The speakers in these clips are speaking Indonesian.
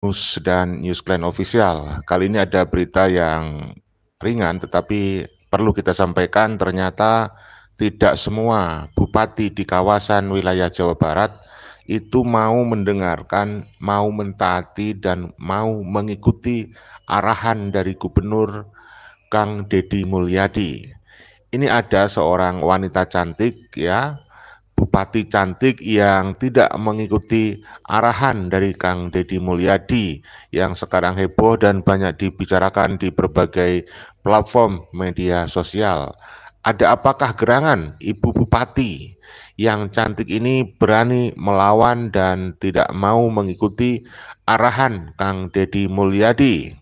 News dan Newsline Official. Kali ini ada berita yang ringan tetapi perlu kita sampaikan, ternyata tidak semua bupati di kawasan wilayah Jawa Barat itu mau mendengarkan, mau mentaati dan mau mengikuti arahan dari Gubernur Kang Deddy Mulyadi. Ini ada seorang wanita cantik ya, bupati cantik yang tidak mengikuti arahan dari Kang Deddy Mulyadi yang sekarang heboh dan banyak dibicarakan di berbagai platform media sosial. Ada apakah gerangan Ibu Bupati yang cantik ini berani melawan dan tidak mau mengikuti arahan Kang Deddy Mulyadi?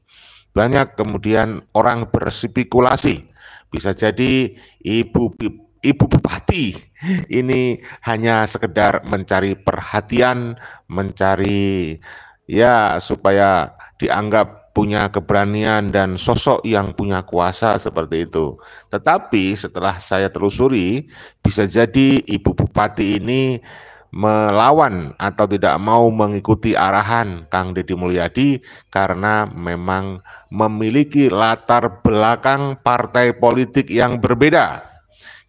Banyak kemudian orang berspekulasi, bisa jadi Ibu Bupati ini hanya sekedar mencari perhatian, mencari ya supaya dianggap punya keberanian dan sosok yang punya kuasa seperti itu. Tetapi setelah saya telusuri, bisa jadi Ibu Bupati ini melawan atau tidak mau mengikuti arahan Kang Deddy Mulyadi karena memang memiliki latar belakang partai politik yang berbeda.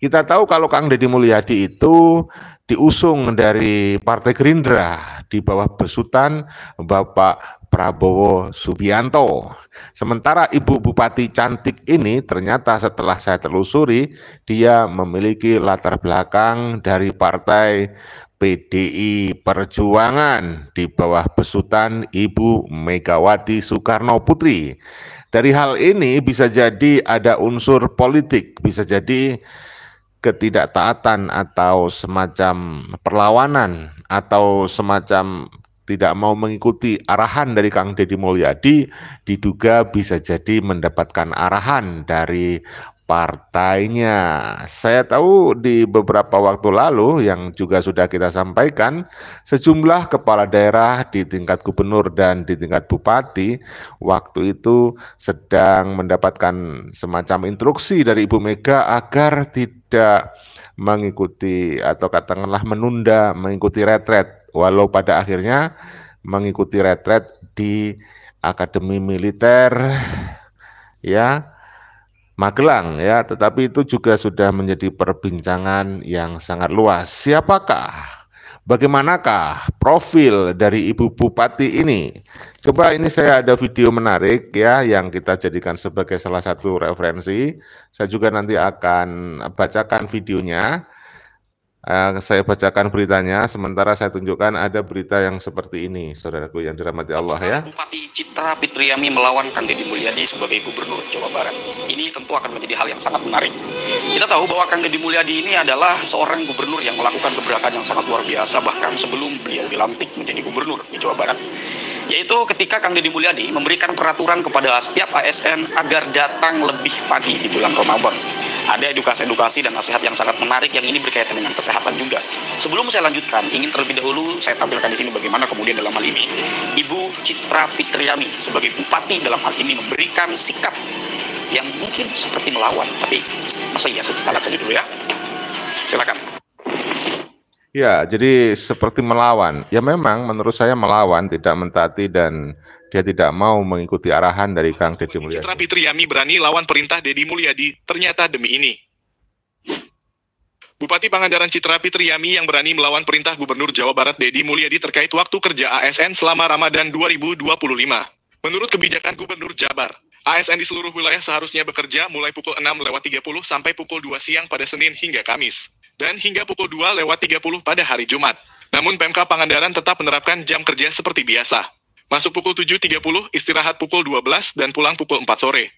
Kita tahu kalau Kang Deddy Mulyadi itu diusung dari Partai Gerindra di bawah besutan Bapak Prabowo Subianto. Sementara Ibu Bupati cantik ini ternyata setelah saya telusuri, dia memiliki latar belakang dari Partai PDI Perjuangan di bawah besutan Ibu Megawati Soekarno Putri. Dari hal ini bisa jadi ada unsur politik, bisa jadi ketidaktaatan atau semacam perlawanan atau semacam tidak mau mengikuti arahan dari Kang Deddy Mulyadi, diduga bisa jadi mendapatkan arahan dari partainya. Saya tahu di beberapa waktu lalu yang juga sudah kita sampaikan, sejumlah kepala daerah di tingkat gubernur dan di tingkat bupati waktu itu sedang mendapatkan semacam instruksi dari Ibu Mega agar tidak mengikuti atau katakanlah menunda mengikuti retret, walau pada akhirnya mengikuti retret di Akademi Militer ya Magelang ya, tetapi itu juga sudah menjadi perbincangan yang sangat luas. Siapakah, bagaimanakah profil dari Ibu Bupati ini? Coba ini saya ada video menarik ya yang kita jadikan sebagai salah satu referensi. Saya juga nanti akan bacakan videonya. Saya bacakan beritanya, sementara saya tunjukkan ada berita yang seperti ini, saudaraku yang dirahmati Allah ya. Bupati Citra Fitriani melawan Kang Deddy Mulyadi sebagai Gubernur Jawa Barat. Ini tentu akan menjadi hal yang sangat menarik. Kita tahu bahwa Kang Deddy Mulyadi ini adalah seorang gubernur yang melakukan gebrakan yang sangat luar biasa bahkan sebelum beliau dilantik menjadi gubernur di Jawa Barat. Yaitu ketika Kang Deddy Mulyadi memberikan peraturan kepada setiap ASN agar datang lebih pagi di bulan Ramadan. Ada edukasi-edukasi dan nasihat yang sangat menarik yang ini berkaitan dengan kesehatan juga. Sebelum saya lanjutkan, ingin terlebih dahulu saya tampilkan di sini bagaimana kemudian dalam hal ini Ibu Citra Fitriani sebagai bupati dalam hal ini memberikan sikap yang mungkin seperti melawan, tapi masa iya, kita lihat saja dulu ya. Silakan. Ya, jadi seperti melawan. Ya memang menurut saya melawan, tidak mentaati dan dia tidak mau mengikuti arahan dari Kang Deddy Mulyadi. Citra Fitriani berani lawan perintah Deddy Mulyadi, ternyata demi ini. Bupati Pangandaran Citra Fitriani yang berani melawan perintah Gubernur Jawa Barat Deddy Mulyadi terkait waktu kerja ASN selama Ramadan 2025. Menurut kebijakan Gubernur Jabar, ASN di seluruh wilayah seharusnya bekerja mulai pukul 6.30 sampai pukul 2 siang pada Senin hingga Kamis, dan hingga pukul 2.30 pada hari Jumat. Namun Pemkab Pangandaran tetap menerapkan jam kerja seperti biasa. Masuk pukul 7.30, istirahat pukul 12, dan pulang pukul 4 sore.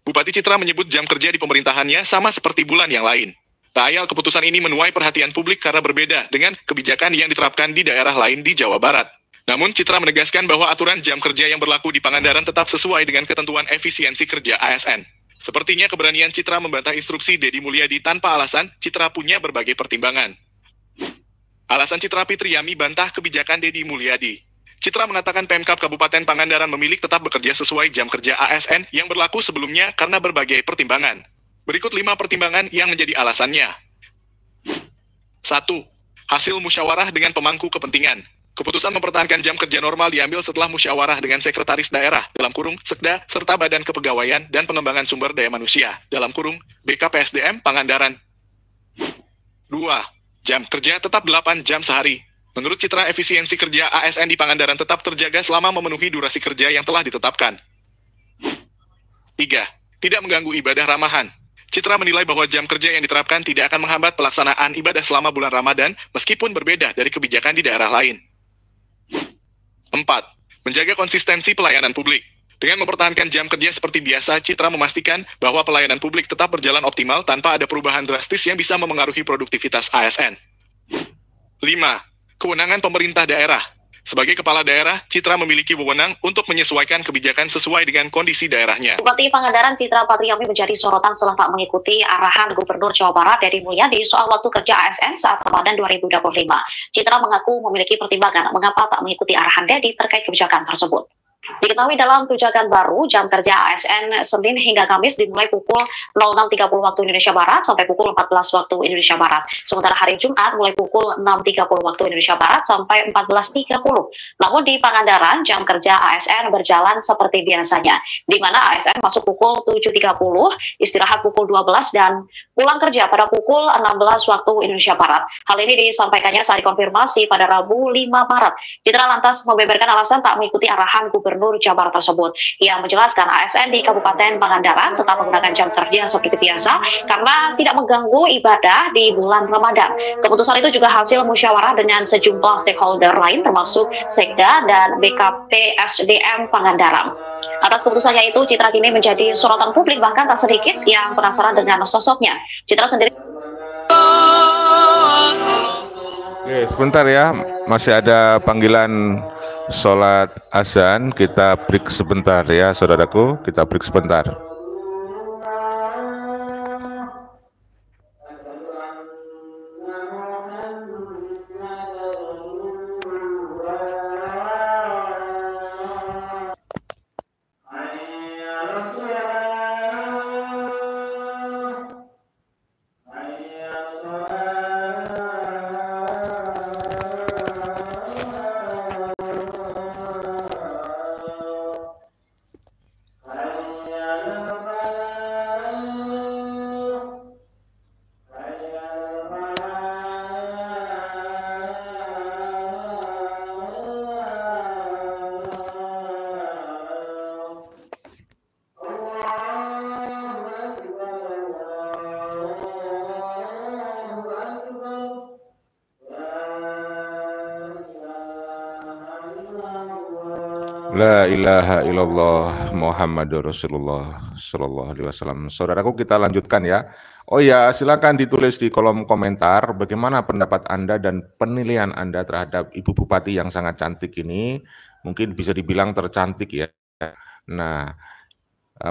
Bupati Citra menyebut jam kerja di pemerintahannya sama seperti bulan yang lain. Tak ayal keputusan ini menuai perhatian publik karena berbeda dengan kebijakan yang diterapkan di daerah lain di Jawa Barat. Namun Citra menegaskan bahwa aturan jam kerja yang berlaku di Pangandaran tetap sesuai dengan ketentuan efisiensi kerja ASN. Sepertinya keberanian Citra membantah instruksi Deddy Mulyadi tanpa alasan, Citra punya berbagai pertimbangan. Alasan Citra Fitriani bantah kebijakan Deddy Mulyadi. Citra mengatakan Pemkab Kabupaten Pangandaran memilih tetap bekerja sesuai jam kerja ASN yang berlaku sebelumnya karena berbagai pertimbangan. Berikut 5 pertimbangan yang menjadi alasannya. 1. Hasil musyawarah dengan pemangku kepentingan. Keputusan mempertahankan jam kerja normal diambil setelah musyawarah dengan sekretaris daerah (Sekda) serta Badan Kepegawaian dan Pengembangan Sumber Daya Manusia (BKPSDM) Pangandaran. 2. Jam kerja tetap 8 jam sehari. Menurut Citra, efisiensi kerja ASN di Pangandaran tetap terjaga selama memenuhi durasi kerja yang telah ditetapkan. 3. Tidak mengganggu ibadah ramahan. Citra menilai bahwa jam kerja yang diterapkan tidak akan menghambat pelaksanaan ibadah selama bulan Ramadan, meskipun berbeda dari kebijakan di daerah lain. 4. Menjaga konsistensi pelayanan publik. Dengan mempertahankan jam kerja seperti biasa, Citra memastikan bahwa pelayanan publik tetap berjalan optimal tanpa ada perubahan drastis yang bisa memengaruhi produktivitas ASN. 5. Kewenangan pemerintah daerah. Sebagai kepala daerah, Citra memiliki wewenang untuk menyesuaikan kebijakan sesuai dengan kondisi daerahnya. Bupati Pangandaran Citra Patriami menjadi sorotan setelah tak mengikuti arahan Gubernur Jawa Barat Deddy Mulyadi soal waktu kerja ASN saat Ramadan 2025. Citra mengaku memiliki pertimbangan mengapa tak mengikuti arahan Deddy terkait kebijakan tersebut. Diketahui dalam kebijakan baru, jam kerja ASN Senin hingga Kamis dimulai pukul 06.30 waktu Indonesia Barat sampai pukul 14 waktu Indonesia Barat. Sementara hari Jumat mulai pukul 6.30 waktu Indonesia Barat sampai 14.30. Namun di Pangandaran, jam kerja ASN berjalan seperti biasanya, di mana ASN masuk pukul 7.30, istirahat pukul 12, dan pulang kerja pada pukul 16 waktu Indonesia Barat. Hal ini disampaikannya saat dikonfirmasi pada Rabu 5 Maret. Citra lantas membeberkan alasan tak mengikuti arahan Gubernur Jabar tersebut. Ia menjelaskan ASN di Kabupaten Pangandaran tetap menggunakan jam kerja seperti biasa karena tidak mengganggu ibadah di bulan Ramadan. Keputusan itu juga hasil musyawarah dengan sejumlah stakeholder lain termasuk Sekda dan BKPSDM Pangandaran. Atas keputusannya itu, Citra kini menjadi sorotan publik, bahkan tak sedikit yang penasaran dengan sosoknya. Citra sendiri. Oke, sebentar ya, masih ada panggilan sholat azan. Kita break sebentar ya, saudaraku. Kita break sebentar. La ilaha illallah Muhammadur Rasulullah sallallahu alaihi wasallam. Saudaraku, kita lanjutkan ya. Oh ya, silakan ditulis di kolom komentar bagaimana pendapat Anda dan penilaian Anda terhadap Ibu Bupati yang sangat cantik ini. Mungkin bisa dibilang tercantik ya. Nah,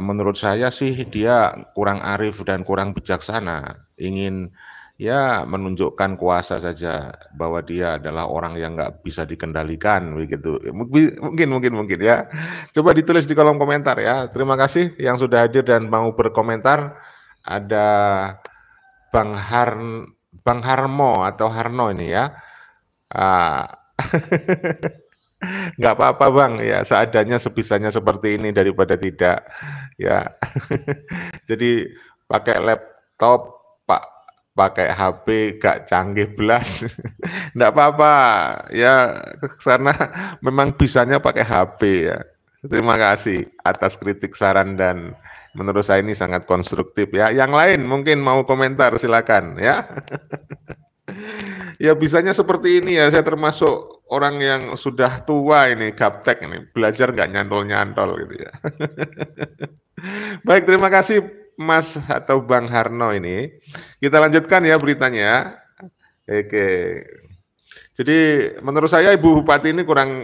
menurut saya sih dia kurang arif dan kurang bijaksana. Ingin ya menunjukkan kuasa saja bahwa dia adalah orang yang nggak bisa dikendalikan begitu. Mungkin ya. Coba ditulis di kolom komentar ya. Terima kasih yang sudah hadir dan mau berkomentar. Ada Bang Harmo atau Harno ini ya. Nggak apa-apa Bang, ya seadanya sebisanya seperti ini daripada tidak ya. Jadi pakai laptop, pakai HP gak canggih belas, nggak apa-apa ya, karena memang bisanya pakai HP ya. Terima kasih atas kritik, saran, dan menurut saya ini sangat konstruktif ya. Yang lain mungkin mau komentar silakan ya. Ya bisanya seperti ini ya, saya termasuk orang yang sudah tua ini, gaptek ini, belajar nggak nyantol-nyantol gitu ya. Baik, terima kasih Mas atau Bang Harno ini. Kita lanjutkan ya beritanya. Oke. Jadi menurut saya Ibu Bupati ini kurang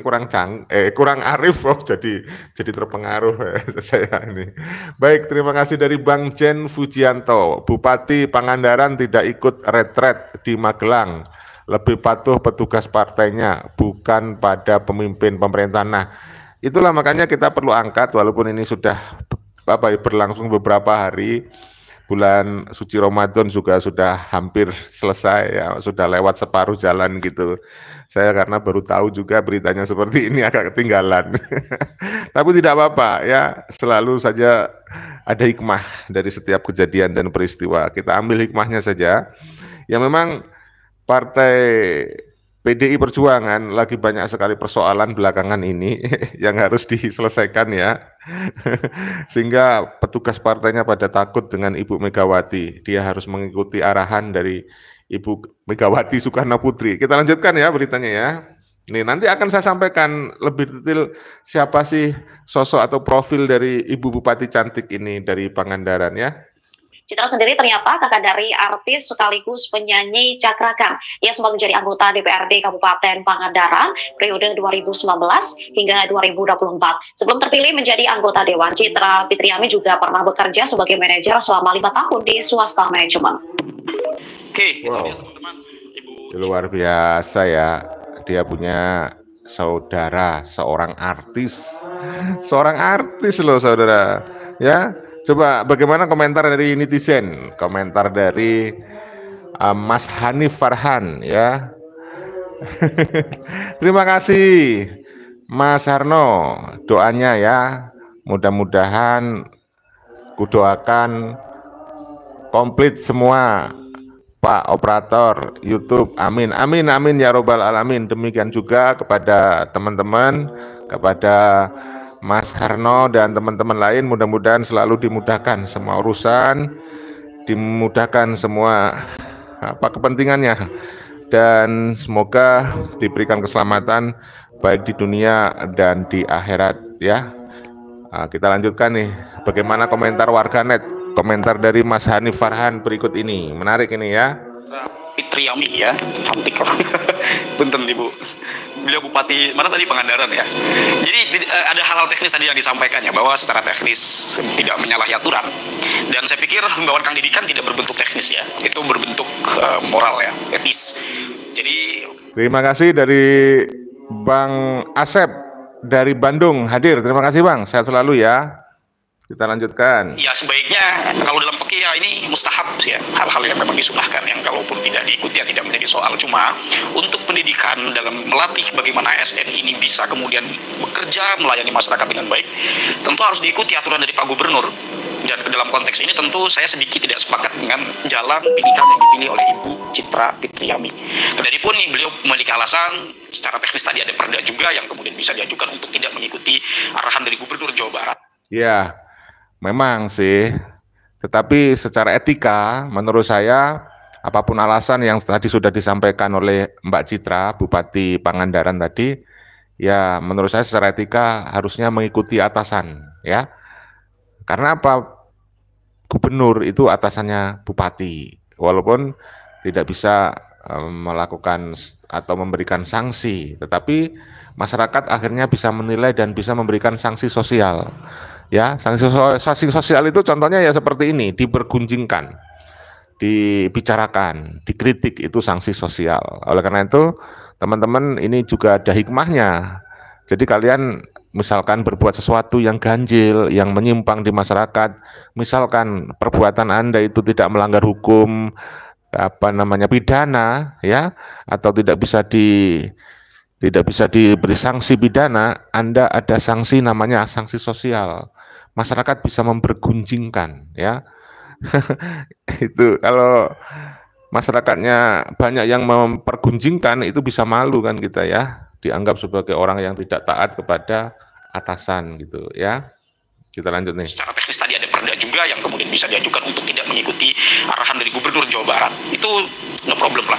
arif, jadi terpengaruh saya ini. Baik, terima kasih dari Bang Jen Fujianto. Bupati Pangandaran tidak ikut retret di Magelang, lebih patuh petugas partainya, bukan pada pemimpin pemerintahan. Nah, itulah makanya kita perlu angkat, walaupun ini sudah berlangsung beberapa hari, bulan suci Ramadan juga sudah hampir selesai ya, sudah lewat separuh jalan gitu. Saya karena baru tahu juga beritanya seperti ini agak ketinggalan. Tapi tidak apa-apa ya, selalu saja ada hikmah dari setiap kejadian dan peristiwa. Kita ambil hikmahnya saja. Ya memang Partai PDI Perjuangan lagi banyak sekali persoalan belakangan ini yang harus diselesaikan ya. Sehingga petugas partainya pada takut dengan Ibu Megawati. Dia harus mengikuti arahan dari Ibu Megawati Soekarno Putri. Kita lanjutkan ya beritanya ya. Nih nanti akan saya sampaikan lebih detail siapa sih sosok atau profil dari Ibu Bupati cantik ini dari Pangandaran ya. Citra sendiri ternyata kakak dari artis sekaligus penyanyi Cakra Khan yang sempat menjadi anggota DPRD Kabupaten Pangandaran periode 2019 hingga 2024. Sebelum terpilih menjadi anggota Dewan, Citra Fitriami juga pernah bekerja sebagai manajer selama 5 tahun di swasta manajemen. Oke, Wow. teman-teman. Luar biasa ya, dia punya saudara seorang artis loh saudara ya. Coba bagaimana komentar dari netizen, komentar dari Mas Hanif Farhan ya. Terima kasih Mas Harno doanya ya, mudah-mudahan kudoakan komplit semua Pak Operator YouTube, amin, amin, amin ya robbal alamin. Demikian juga kepada teman-teman, kepada Mas Harno dan teman-teman lain, mudah-mudahan selalu dimudahkan semua urusan, dimudahkan semua kepentingannya, dan semoga diberikan keselamatan baik di dunia dan di akhirat ya. Kita lanjutkan nih, bagaimana komentar warganet, komentar dari Mas Hanif Farhan berikut ini, menarik ini ya. Fitriami ya, cantik loh. Punten Ibu. Beliau Bupati mana tadi, Pangandaran ya. Jadi ada hal-hal teknis tadi yang disampaikan ya, bahwa secara teknis tidak menyalahi aturan. Dan saya pikir himbauan Kang Deddy kan tidak berbentuk teknis ya, itu berbentuk moral ya, etis. Jadi terima kasih dari Bang Asep dari Bandung hadir. Terima kasih Bang, sehat selalu ya. Kita lanjutkan. ya sebaiknya kalau dalam fikih ya ini mustahab ya, hal-hal yang memang disunahkan yang kalaupun tidak diikuti ya tidak menjadi soal. Cuma untuk pendidikan dalam melatih bagaimana ASN ini bisa kemudian bekerja melayani masyarakat dengan baik, tentu harus diikuti aturan dari Pak Gubernur. Dan dalam konteks ini tentu saya sedikit tidak sepakat dengan jalan pilihan yang dipilih oleh Ibu Citra Fitriami. Kendadipun beliau memiliki alasan secara teknis tadi, ada perda juga yang kemudian bisa diajukan untuk tidak mengikuti arahan dari Gubernur Jawa Barat. Ya, memang sih, tetapi secara etika menurut saya apapun alasan yang tadi sudah disampaikan oleh Mbak Citra, Bupati Pangandaran tadi, ya menurut saya secara etika harusnya mengikuti atasan ya. Karena apa? Gubernur itu atasannya bupati, walaupun tidak bisa melakukan atau memberikan sanksi, tetapi masyarakat akhirnya bisa menilai dan bisa memberikan sanksi sosial. Ya, sanksi sosial itu contohnya ya seperti ini, dipergunjingkan, dibicarakan, dikritik, itu sanksi sosial. Oleh karena itu, teman-teman ini juga ada hikmahnya. Jadi kalian misalkan berbuat sesuatu yang ganjil, yang menyimpang di masyarakat, misalkan perbuatan Anda itu tidak melanggar hukum pidana ya, atau tidak bisa diberi sanksi pidana, Anda ada sanksi namanya sanksi sosial. Masyarakat bisa mempergunjingkan ya. Itu kalau masyarakatnya banyak yang mempergunjingkan, itu bisa malu kan kita ya, dianggap sebagai orang yang tidak taat kepada atasan gitu ya. Kita lanjut nih. Secara teknis tadi ada perda juga yang kemudian bisa diajukan untuk tidak mengikuti arahan dari Gubernur Jawa Barat. Itu no problem lah.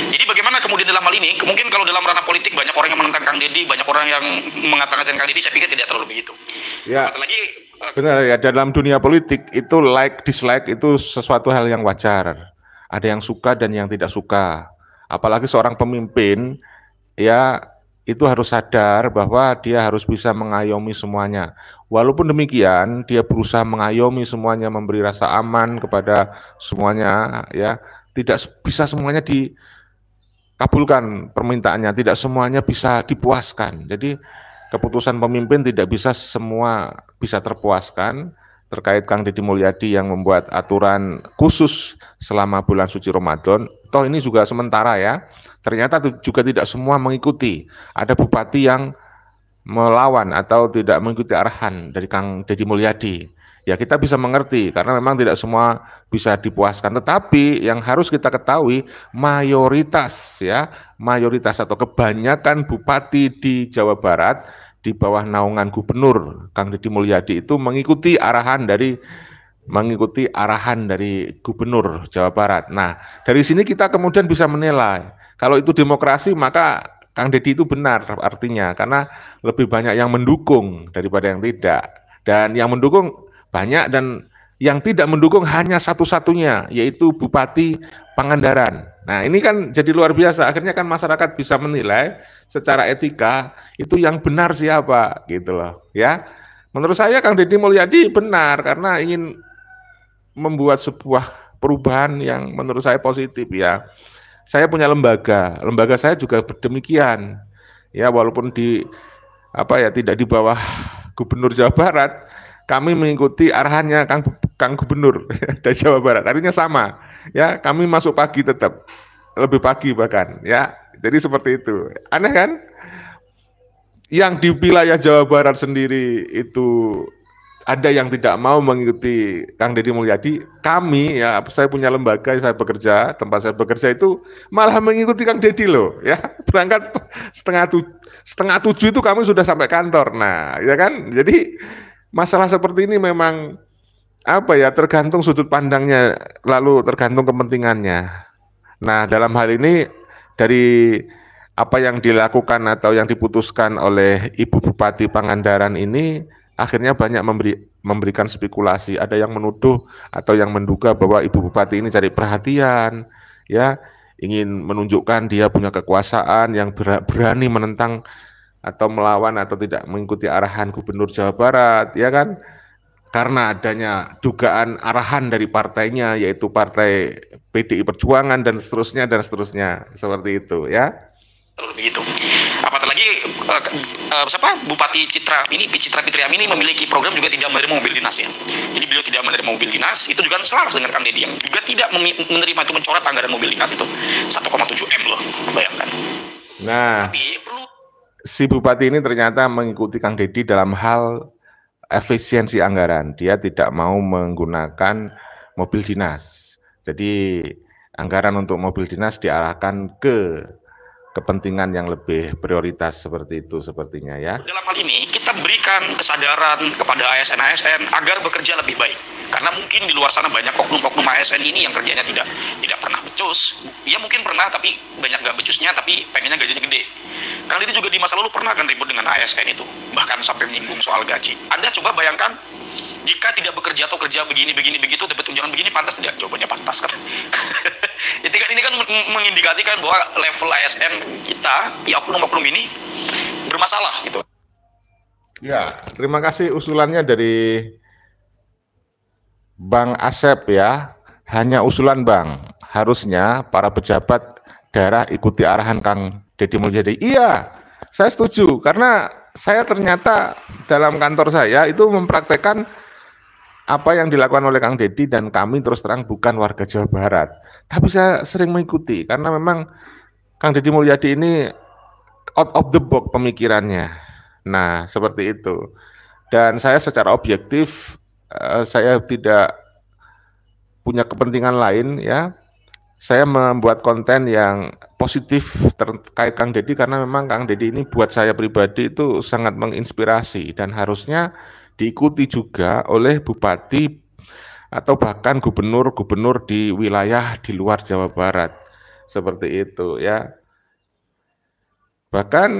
Jadi bagaimana kemudian dalam hal ini, mungkin kalau dalam ranah politik banyak orang yang menentang Kang Deddy, banyak orang yang mengatakan Kang Deddy, saya pikir tidak terlalu begitu. Ya, lagi benar ya, dalam dunia politik itu like dislike itu sesuatu hal yang wajar. Ada yang suka dan yang tidak suka. Apalagi seorang pemimpin ya, itu harus sadar bahwa dia harus bisa mengayomi semuanya. Walaupun demikian, dia berusaha mengayomi semuanya, memberi rasa aman kepada semuanya ya. Tidak bisa semuanya dikabulkan permintaannya, tidak semuanya bisa dipuaskan. Jadi keputusan pemimpin tidak bisa semua bisa terpuaskan, terkait Kang Deddy Mulyadi yang membuat aturan khusus selama bulan suci Ramadan. Toh ini juga sementara ya. Ternyata juga tidak semua mengikuti. Ada bupati yang melawan atau tidak mengikuti arahan dari Kang Deddy Mulyadi. Ya kita bisa mengerti karena memang tidak semua bisa dipuaskan. Tetapi yang harus kita ketahui mayoritas atau kebanyakan bupati di Jawa Barat di bawah naungan Gubernur Kang Deddy Mulyadi itu mengikuti arahan dari Gubernur Jawa Barat. Nah, dari sini kita kemudian bisa menilai kalau itu demokrasi maka Kang Deddy itu benar artinya karena lebih banyak yang mendukung daripada yang tidak. Dan yang mendukung banyak dan yang tidak mendukung hanya satu-satunya yaitu Bupati Pangandaran. Nah, ini kan jadi luar biasa. Akhirnya kan masyarakat bisa menilai secara etika itu yang benar siapa gitu loh, ya. Menurut saya Kang Deddy Mulyadi benar karena ingin membuat sebuah perubahan yang menurut saya positif ya. Saya punya lembaga saya juga demikian. Ya, walaupun tidak di bawah Gubernur Jawa Barat, kami mengikuti arahannya Kang Gubernur dari Jawa Barat. Artinya sama. Ya, kami masuk pagi tetap, lebih pagi bahkan, ya. Jadi seperti itu. Aneh kan? Yang di wilayah Jawa Barat sendiri itu ada yang tidak mau mengikuti Kang Deddy Mulyadi. Kami, ya, saya punya lembaga, tempat saya bekerja itu malah mengikuti Kang Deddy loh, ya. Berangkat setengah tujuh itu kami sudah sampai kantor. Nah, ya kan? Jadi masalah seperti ini memang tergantung sudut pandangnya, lalu tergantung kepentingannya. Nah, dalam hal ini dari apa yang dilakukan atau yang diputuskan oleh Ibu Bupati Pangandaran ini akhirnya banyak memberikan spekulasi. Ada yang menuduh atau yang menduga bahwa Ibu Bupati ini cari perhatian, ya, ingin menunjukkan dia punya kekuasaan yang berani menentang atau melawan atau tidak mengikuti arahan Gubernur Jawa Barat, ya kan? Karena adanya dugaan arahan dari partainya, yaitu Partai PDI Perjuangan dan seterusnya seperti itu, ya. Begitu. Apatah lagi Bupati Citra Fitriami ini memiliki program juga tidak menerima mobil dinas ya. Jadi beliau tidak menerima mobil dinas, itu juga selaras dengan Kang Deddy yang juga tidak menerima itu mencoret anggaran mobil dinas itu 1,7 M loh, bayangkan. Nah, si bupati ini ternyata mengikuti Kang Deddy dalam hal efisiensi anggaran. Dia tidak mau menggunakan mobil dinas. Jadi anggaran untuk mobil dinas diarahkan ke kepentingan yang lebih prioritas seperti itu sepertinya ya. Dalam hal ini kita berikan kesadaran kepada ASN-ASN agar bekerja lebih baik. Karena mungkin di luar sana banyak oknum-oknum ASN ini yang kerjanya tidak pernah becus. Ya mungkin pernah tapi banyak nggak becusnya tapi pengennya gajinya gede. Kang Deddy juga di masa lalu pernah kan ribut dengan ASN itu, bahkan sampai menyinggung soal gaji. Anda coba bayangkan jika tidak bekerja atau kerja begini begitu dapat tunjangan begini, pantas tidak? Jawabannya pantas kan. Jadi kan ini kan mengindikasikan bahwa level ASN kita ya oknum-oknum ini bermasalah gitu. Ya, terima kasih usulannya dari Bang Asep ya. Hanya usulan Bang, harusnya para pejabat daerah ikuti arahan Kang Deddy Mulyadi. Iya, saya setuju karena saya ternyata dalam kantor saya itu mempraktekkan apa yang dilakukan oleh Kang Deddy dan kami terus terang bukan warga Jawa Barat. Tapi saya sering mengikuti karena memang Kang Deddy Mulyadi ini out of the box pemikirannya. Nah, seperti itu. Dan saya secara objektif, saya tidak punya kepentingan lain ya. Saya membuat konten yang positif terkait Kang Deddy karena memang Kang Deddy ini buat saya pribadi itu sangat menginspirasi dan harusnya diikuti juga oleh bupati atau bahkan gubernur-gubernur di wilayah di luar Jawa Barat. Seperti itu ya. Bahkan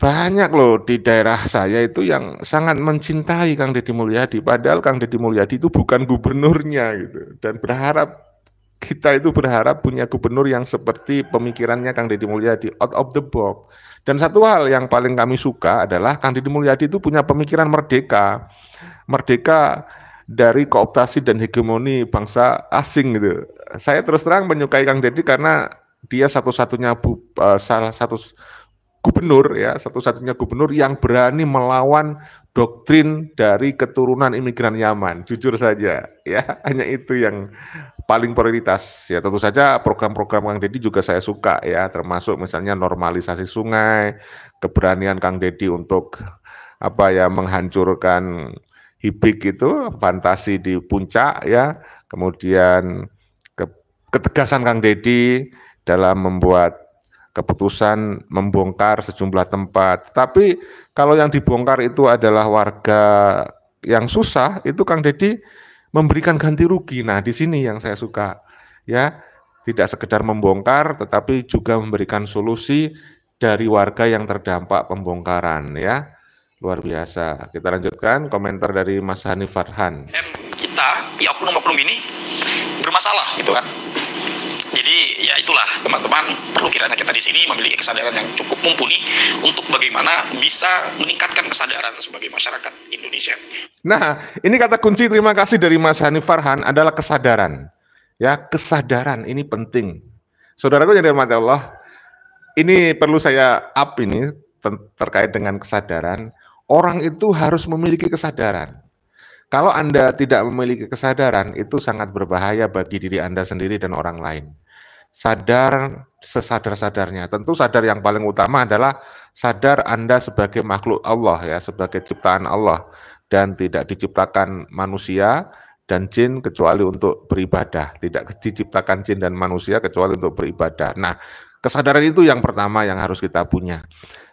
banyak loh di daerah saya itu yang sangat mencintai Kang Deddy Mulyadi, padahal Kang Deddy Mulyadi itu bukan gubernurnya gitu. Dan kita itu berharap punya gubernur yang seperti pemikirannya Kang Deddy Mulyadi, out of the box. Dan satu hal yang paling kami suka adalah Kang Deddy Mulyadi itu punya pemikiran merdeka dari kooptasi dan hegemoni bangsa asing gitu. Saya terus terang menyukai Kang Deddy karena dia satu-satunya salah satu gubernur ya, satu-satunya gubernur yang berani melawan doktrin dari keturunan imigran Yaman. Jujur saja ya, hanya itu yang paling prioritas. Ya tentu saja program-program Kang Deddy juga saya suka ya, termasuk misalnya normalisasi sungai, keberanian Kang Deddy untuk menghancurkan Hibik itu, fantasi di puncak ya, kemudian ketegasan Kang Deddy dalam membuat keputusan membongkar sejumlah tempat. Tapi kalau yang dibongkar itu adalah warga yang susah, itu Kang Deddy memberikan ganti rugi. Nah, di sini yang saya suka ya, tidak sekedar membongkar tetapi juga memberikan solusi dari warga yang terdampak pembongkaran ya. Luar biasa. Kita lanjutkan komentar dari Mas Hanif Farhan. Kita di oknum-oknum ini bermasalah gitu kan. Jadi ya itulah teman-teman, perlu kiranya kita di sini memiliki kesadaran yang cukup mumpuni untuk bagaimana bisa meningkatkan kesadaran sebagai masyarakat Indonesia. Nah, ini kata kunci terima kasih dari Mas Hanif Farhan adalah kesadaran. Ya, kesadaran ini penting. Saudaraku yang dirahmati Allah, ini perlu saya up ini terkait dengan kesadaran. Orang itu harus memiliki kesadaran. Kalau Anda tidak memiliki kesadaran, itu sangat berbahaya bagi diri Anda sendiri dan orang lain. Sadar sesadar-sadarnya. Tentu sadar yang paling utama adalah sadar Anda sebagai makhluk Allah ya, sebagai ciptaan Allah dan tidak diciptakan manusia dan jin kecuali untuk beribadah. Tidak diciptakan jin dan manusia kecuali untuk beribadah. Nah, kesadaran itu yang pertama yang harus kita punya.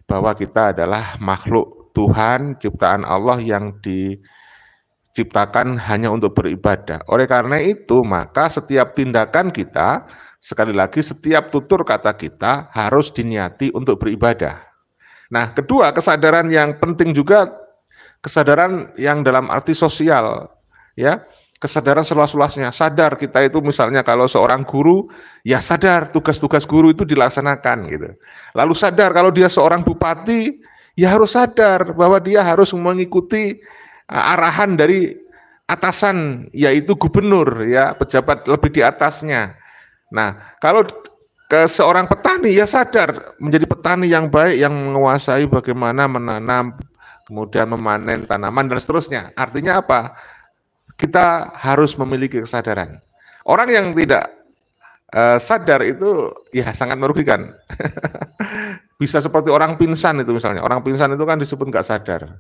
Bahwa kita adalah makhluk Tuhan, ciptaan Allah yang diciptakan hanya untuk beribadah. Oleh karena itu, maka setiap tindakan kita, sekali lagi setiap tutur kata kita harus diniati untuk beribadah. Nah, kedua, kesadaran yang penting juga, kesadaran yang dalam arti sosial, ya, kesadaran seluas-luasnya. Sadar kita itu misalnya kalau seorang guru, ya sadar tugas-tugas guru itu dilaksanakan gitu. Lalu sadar kalau dia seorang bupati, ya harus sadar bahwa dia harus mengikuti arahan dari atasan, yaitu gubernur ya, pejabat lebih di atasnya. Nah, kalau ke seorang petani ya sadar menjadi petani yang baik yang menguasai bagaimana menanam, kemudian memanen tanaman dan seterusnya. Artinya apa? Kita harus memiliki kesadaran. Orang yang tidak sadar itu ya sangat merugikan. Bisa seperti orang pingsan itu misalnya. Orang pingsan itu kan disebut nggak sadar.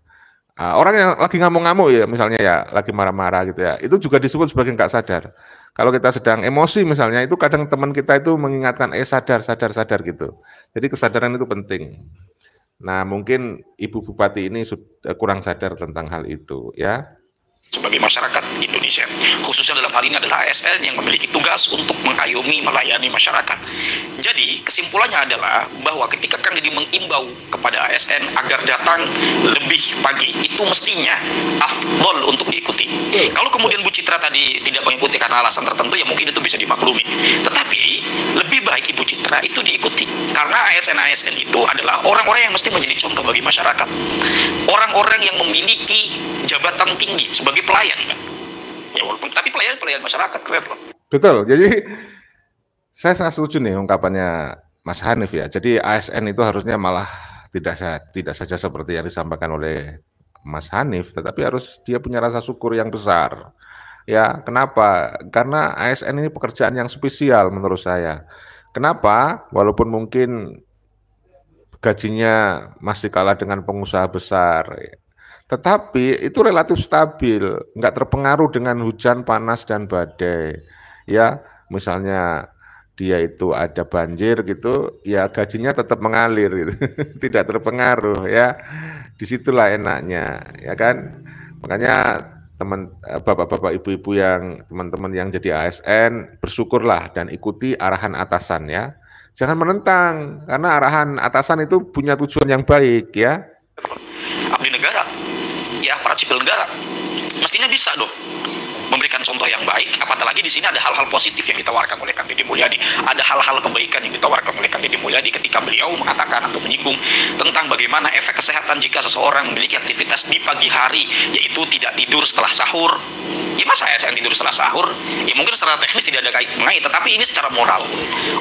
Orang yang lagi ngamuk-ngamuk ya misalnya ya, lagi marah-marah gitu ya, itu juga disebut sebagai nggak sadar. Kalau kita sedang emosi misalnya, itu kadang teman kita itu mengingatkan sadar gitu. Jadi kesadaran itu penting. Nah, mungkin Ibu Bupati ini sudah kurang sadar tentang hal itu ya. Sebagai masyarakat Indonesia, khususnya dalam hal ini adalah ASN yang memiliki tugas untuk mengayomi, melayani masyarakat. Jadi kesimpulannya adalah bahwa ketika Kang Deddy mengimbau kepada ASN agar datang lebih pagi, itu mestinya afdol untuk diikuti. Kalau kemudian Bu Citra tadi tidak mengikuti karena alasan tertentu, ya mungkin itu bisa dimaklumi. Tetapi lebih baik Ibu Citra itu diikuti, karena ASN-ASN itu adalah orang-orang yang mesti menjadi contoh bagi masyarakat. Orang-orang yang memiliki jabatan tinggi sebagai pelayan kan. Ya walaupun tapi pelayan masyarakat keren loh. Betul. Jadi saya sangat setuju nih ungkapannya Mas Hanif ya. Jadi ASN itu harusnya malah tidak saja seperti yang disampaikan oleh Mas Hanif, tetapi harus dia punya rasa syukur yang besar. Ya, kenapa? Karena ASN ini pekerjaan yang spesial menurut saya. Kenapa? Walaupun mungkin gajinya masih kalah dengan pengusaha besar, tetapi itu relatif stabil, nggak terpengaruh dengan hujan, panas, dan badai. Ya, misalnya dia itu ada banjir gitu, ya gajinya tetap mengalir gitu, tidak terpengaruh ya. Disitulah enaknya, ya kan. Makanya bapak-bapak, ibu-ibu yang teman-teman yang jadi ASN bersyukurlah dan ikuti arahan atasan ya. Jangan menentang, karena arahan atasan itu punya tujuan yang baik ya. Abdi negara, ya aparat sipil negara, mestinya bisa dong memberikan contoh yang baik. Apalagi di sini ada hal-hal positif yang ditawarkan oleh Kang Deddy Mulyadi, ada hal-hal kebaikan yang ditawarkan oleh Kang Deddy Mulyadi ketika beliau mengatakan atau menyinggung tentang bagaimana efek kesehatan jika seseorang memiliki aktivitas di pagi hari, yaitu tidak tidur setelah sahur. Ya masa ASN tidur setelah sahur? Ya mungkin secara teknis tidak ada kait-mengait, tetapi ini secara moral.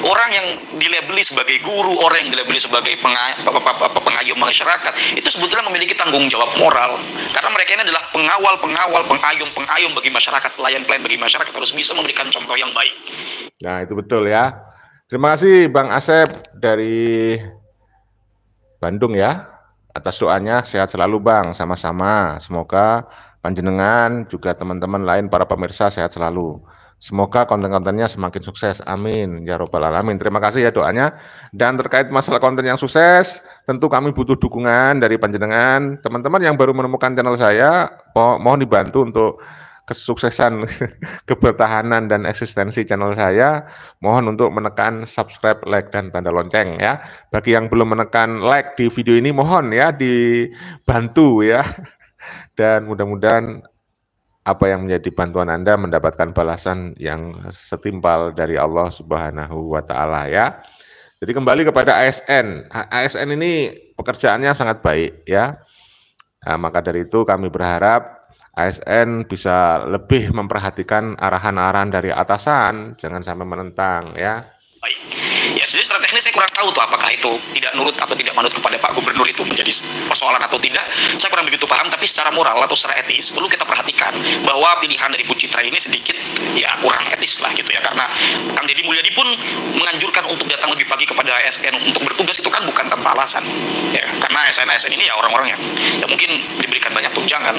Orang yang dilabeli sebagai guru, orang yang dilabeli sebagai pengayom masyarakat, itu sebetulnya memiliki tanggung jawab moral. Karena mereka ini adalah pengawal, pengayom bagi masyarakat, pelayan-pelayan bagi masyarakat, harus bisa memberikan contoh yang baik. Nah, itu betul ya. Terima kasih Bang Asep dari Bandung ya, atas doanya. Sehat selalu Bang, sama-sama. Semoga panjenengan juga teman-teman lain para pemirsa sehat selalu. Semoga konten-kontennya semakin sukses. Amin ya robbal alamin. Terima kasih ya doanya. Dan terkait masalah konten yang sukses, tentu kami butuh dukungan dari panjenengan. Teman-teman yang baru menemukan channel saya, mohon dibantu untuk kesuksesan, kebertahanan dan eksistensi channel saya. Mohon untuk menekan subscribe, like, dan tanda lonceng ya. Bagi yang belum menekan like di video ini, mohon ya dibantu ya. Dan mudah-mudahan apa yang menjadi bantuan Anda mendapatkan balasan yang setimpal dari Allah Subhanahu wa Ta'ala ya. Jadi kembali kepada ASN. ASN ini pekerjaannya sangat baik ya. Nah, maka dari itu kami berharap ASN bisa lebih memperhatikan arahan-arahan dari atasan, jangan sampai menentang ya. Baik. Ya, jadi secara teknis saya kurang tahu tuh apakah itu tidak nurut atau tidak manut kepada Pak Gubernur itu menjadi persoalan atau tidak. Saya kurang begitu paham, tapi secara moral atau secara etis perlu kita perhatikan bahwa pilihan dari Bu Citra ini sedikit ya kurang etis lah gitu ya, karena Kang Deddy Mulyadi pun menganjurkan untuk datang lebih pagi kepada ASN untuk bertugas itu kan bukan tanpa alasan ya, karena ASN ini ya orang-orang yang mungkin diberikan banyak tunjangan,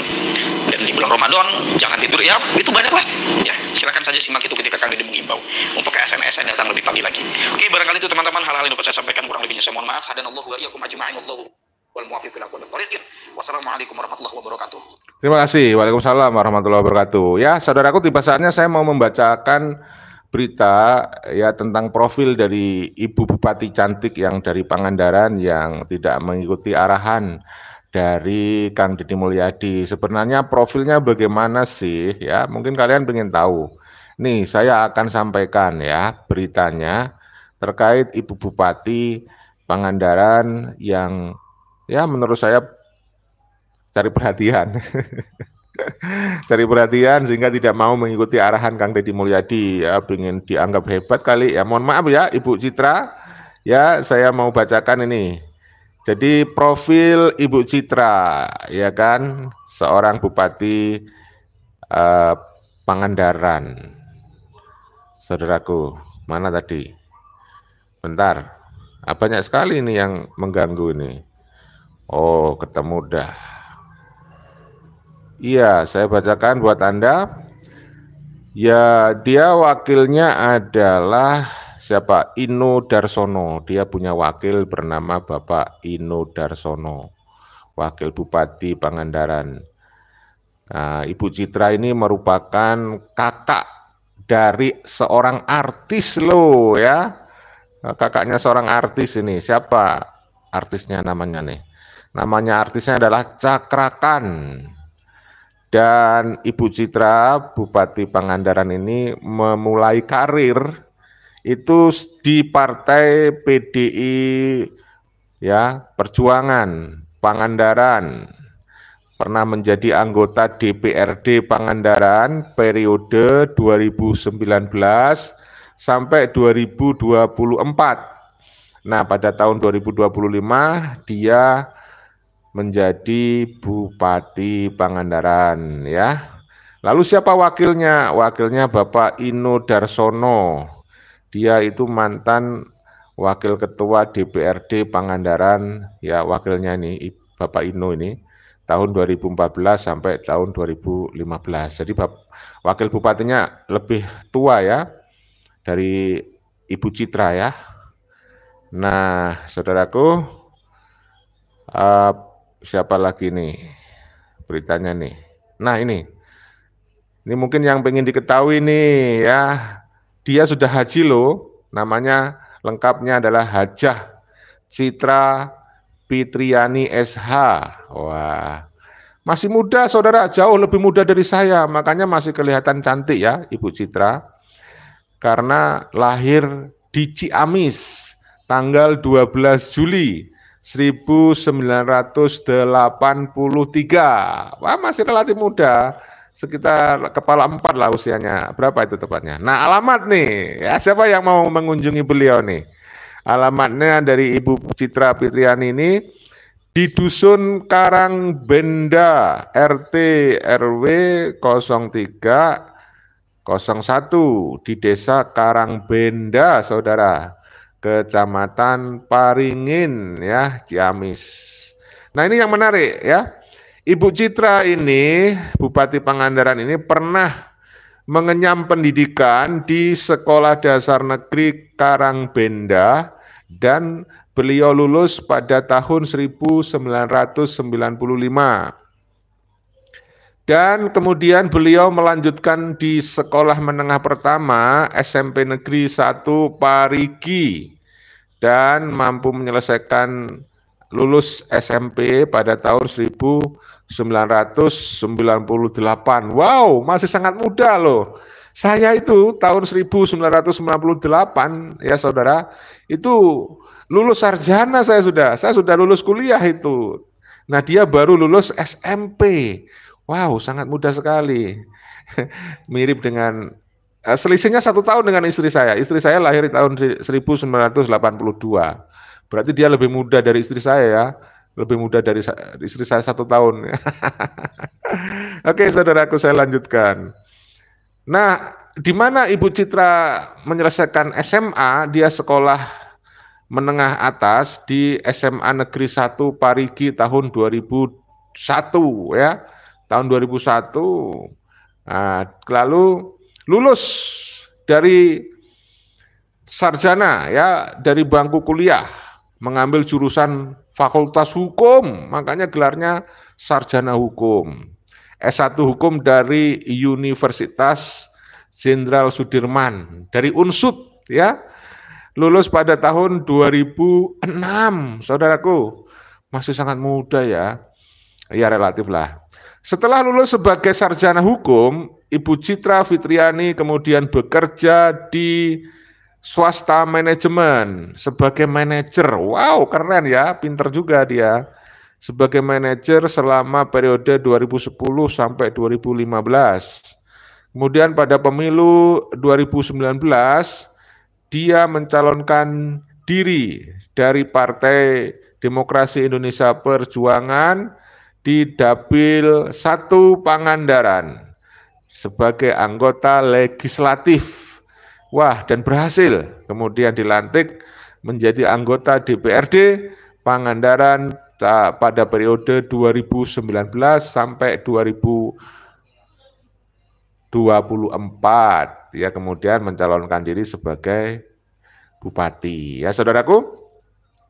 dan di bulan Ramadan jangan tidur ya, itu banyak lah ya. Silakan saja simak itu ketika Kang Deddy mengimbau untuk ASN datang lebih pagi lagi. Oke, barangkali itu teman-teman hal-hal yang dapat saya sampaikan, kurang lebihnya saya mohon maaf. Hadanallahu wa iyyakum ajma'in, wallahu wal muwaffiq ila aqwamit thoriq. Wassalamualaikum warahmatullahi wabarakatuh. Terima kasih. Waalaikumsalam warahmatullahi wabarakatuh. Ya, saudaraku, tiba saatnya saya mau membacakan berita ya tentang profil dari Ibu Bupati cantik yang dari Pangandaran yang tidak mengikuti arahan dari Kang Deddy Mulyadi. Sebenarnya profilnya bagaimana sih ya? Mungkin kalian ingin tahu. Nih, saya akan sampaikan ya beritanya terkait Ibu Bupati Pangandaran yang ya menurut saya cari perhatian. Cari perhatian sehingga tidak mau mengikuti arahan Kang Deddy Mulyadi ya, ingin dianggap hebat kali ya. Mohon maaf ya Ibu Citra. Ya, saya mau bacakan ini. Jadi profil Ibu Citra ya kan, seorang Bupati Pangandaran. Saudaraku, mana tadi? Bentar. Banyak sekali ini yang mengganggu ini. Oh, ketemu dah. Iya, saya bacakan buat Anda. Ya, dia wakilnya adalah siapa? Ino Darsono. Dia punya wakil bernama Bapak Ino Darsono, wakil Bupati Pangandaran. Nah, Ibu Citra ini merupakan kakak dari seorang artis loh ya. Kakaknya seorang artis ini. Siapa artisnya namanya nih? Namanya artisnya adalah Cakrakan. Dan Ibu Citra, Bupati Pangandaran ini memulai karir itu di Partai PDI ya, Perjuangan Pangandaran. Pernah menjadi anggota DPRD Pangandaran periode 2019 sampai 2024. Nah, pada tahun 2025 dia menjadi Bupati Pangandaran ya. Lalu siapa wakilnya? Wakilnya Bapak Ino Darsono. Dia itu mantan wakil ketua DPRD Pangandaran ya, wakilnya nih Bapak Ino ini tahun 2014 sampai tahun 2015. Jadi wakil bupatinya lebih tua ya dari Ibu Citra ya. Nah, saudaraku, siapa lagi nih beritanya nih? Nah, ini mungkin yang pengen diketahui nih ya. Dia sudah haji loh. Namanya lengkapnya adalah Hajah Citra Fitriani SH. Wah, Masih muda saudara, jauh lebih muda dari saya, makanya masih kelihatan cantik ya Ibu Citra. Karena lahir di Ciamis, tanggal 12 Juli 1983. Wah, masih relatif muda, sekitar kepala 4 lah usianya. Berapa itu tepatnya? Nah, alamat nih, ya siapa yang mau mengunjungi beliau nih? Alamatnya dari Ibu Citra Fitriani ini di Dusun Karangbenda, RT RW 0301 di Desa Karangbenda, saudara, Kecamatan Paringin, ya, Ciamis. Nah, ini yang menarik ya. Ibu Citra ini, Bupati Pangandaran ini pernah mengenyam pendidikan di Sekolah Dasar Negeri Karangbenda dan beliau lulus pada tahun 1995. Dan kemudian beliau melanjutkan di Sekolah Menengah Pertama SMP Negeri 1 Parigi dan mampu menyelesaikan lulus SMP pada tahun 1998. Wow, masih sangat muda loh. Saya itu tahun 1998 ya saudara, itu lulus sarjana saya sudah lulus kuliah itu. Nah, dia baru lulus SMP. Wow, sangat muda sekali. Mirip dengan selisihnya 1 tahun dengan istri saya. Istri saya lahir di tahun 1982. Berarti dia lebih muda dari istri saya ya. Lebih muda dari istri saya 1 tahun. Oke, saudaraku, saya lanjutkan. Nah, di mana Ibu Citra menyelesaikan SMA, dia sekolah menengah atas di SMA Negeri 1 Parigi tahun 2001 ya. Tahun 2001. Nah, lalu lulus dari sarjana ya, dari bangku kuliah, mengambil jurusan Fakultas Hukum, makanya gelarnya sarjana hukum. S1 hukum dari Universitas Jenderal Sudirman, dari UNSUD ya. Lulus pada tahun 2006, saudaraku. Masih sangat muda ya. Ya relatif lah. Setelah lulus sebagai sarjana hukum, Ibu Citra Fitriani kemudian bekerja di swasta manajemen sebagai manajer. Wow, keren ya, pinter juga dia. Sebagai manajer selama periode 2010 sampai 2015. Kemudian pada pemilu 2019, dia mencalonkan diri dari Partai Demokrasi Indonesia Perjuangan di Dapil 1 Pangandaran sebagai anggota legislatif. Wah, dan berhasil. Kemudian dilantik menjadi anggota DPRD Pangandaran pada periode 2019 sampai 2024. Ya, kemudian mencalonkan diri sebagai bupati. Ya, saudaraku.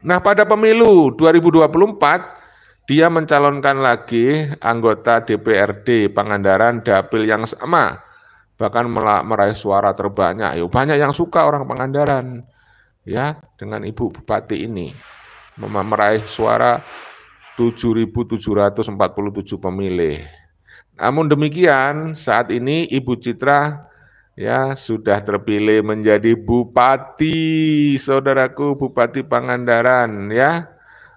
Nah, pada pemilu 2024 dia mencalonkan lagi anggota DPRD Pangandaran Dapil yang sama, bahkan meraih suara terbanyak. Ya, banyak yang suka orang Pangandaran ya dengan Ibu Bupati ini, meraih suara 7.747 pemilih. Namun demikian, saat ini Ibu Citra ya sudah terpilih menjadi bupati, saudaraku, Bupati Pangandaran ya.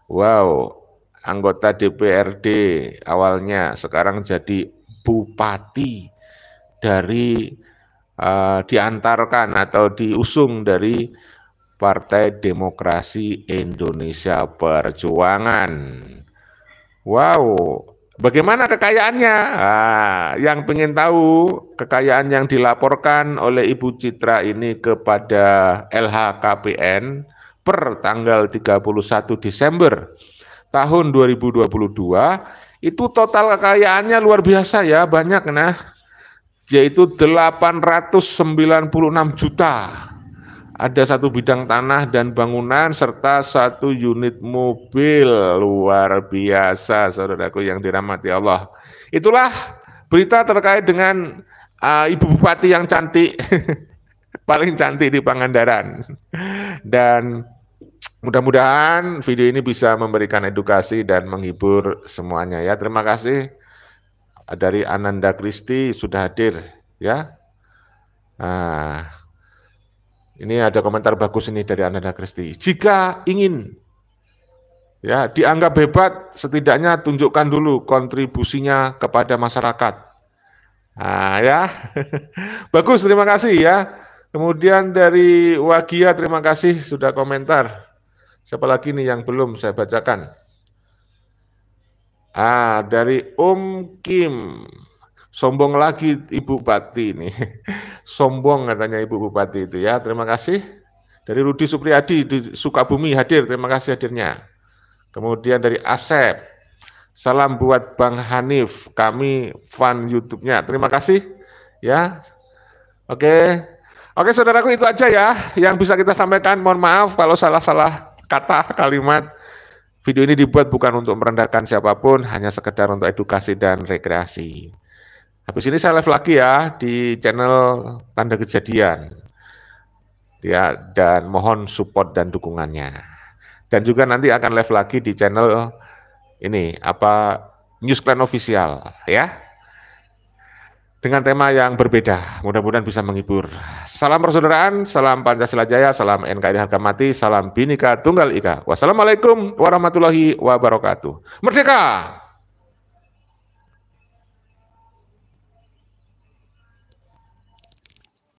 Wow, anggota DPRD awalnya, sekarang jadi bupati dari diantarkan atau diusung dari Partai Demokrasi Indonesia Perjuangan. Wow, bagaimana kekayaannya? Nah, yang ingin tahu kekayaan yang dilaporkan oleh Ibu Citra ini kepada LHKPN per tanggal 31 Desember tahun 2022, itu total kekayaannya luar biasa ya, banyak nah, yaitu 896 juta. Ada 1 bidang tanah dan bangunan serta 1 unit mobil. Luar biasa, saudaraku yang dirahmati Allah. Itulah berita terkait dengan Ibu Bupati yang cantik, paling cantik di Pangandaran. Dan mudah-mudahan video ini bisa memberikan edukasi dan menghibur semuanya ya. Terima kasih. dari Ananda Kristi sudah hadir ya. Nah, ini ada komentar bagus ini dari Ananda Kristi. Jika ingin ya dianggap hebat, setidaknya tunjukkan dulu kontribusinya kepada masyarakat. Nah ya, bagus, terima kasih ya. Kemudian dari Wagia, terima kasih sudah komentar. Siapa lagi nih yang belum saya bacakan? Dari Kim, sombong lagi Ibu Bupati ini. Sombong katanya Ibu Bupati itu ya, terima kasih. Dari Rudi Supriyadi di Sukabumi hadir, terima kasih hadirnya. Kemudian dari Asep, salam buat Bang Hanif, kami fan YouTube-nya, terima kasih ya. Oke, saudaraku, itu aja ya yang bisa kita sampaikan. Mohon maaf kalau salah-salah kata, kalimat. Video ini dibuat bukan untuk merendahkan siapapun, hanya sekedar untuk edukasi dan rekreasi. Habis ini saya live lagi ya di channel Tanda Kejadian. Ya, dan mohon support dan dukungannya. Dan juga nanti akan live lagi di channel ini Newsclan Official ya. Dengan tema yang berbeda, mudah-mudahan bisa menghibur. Salam persaudaraan, salam Pancasila Jaya, salam NKRI harga mati, salam Bhinneka Tunggal Ika. Wassalamualaikum warahmatullahi wabarakatuh. Merdeka!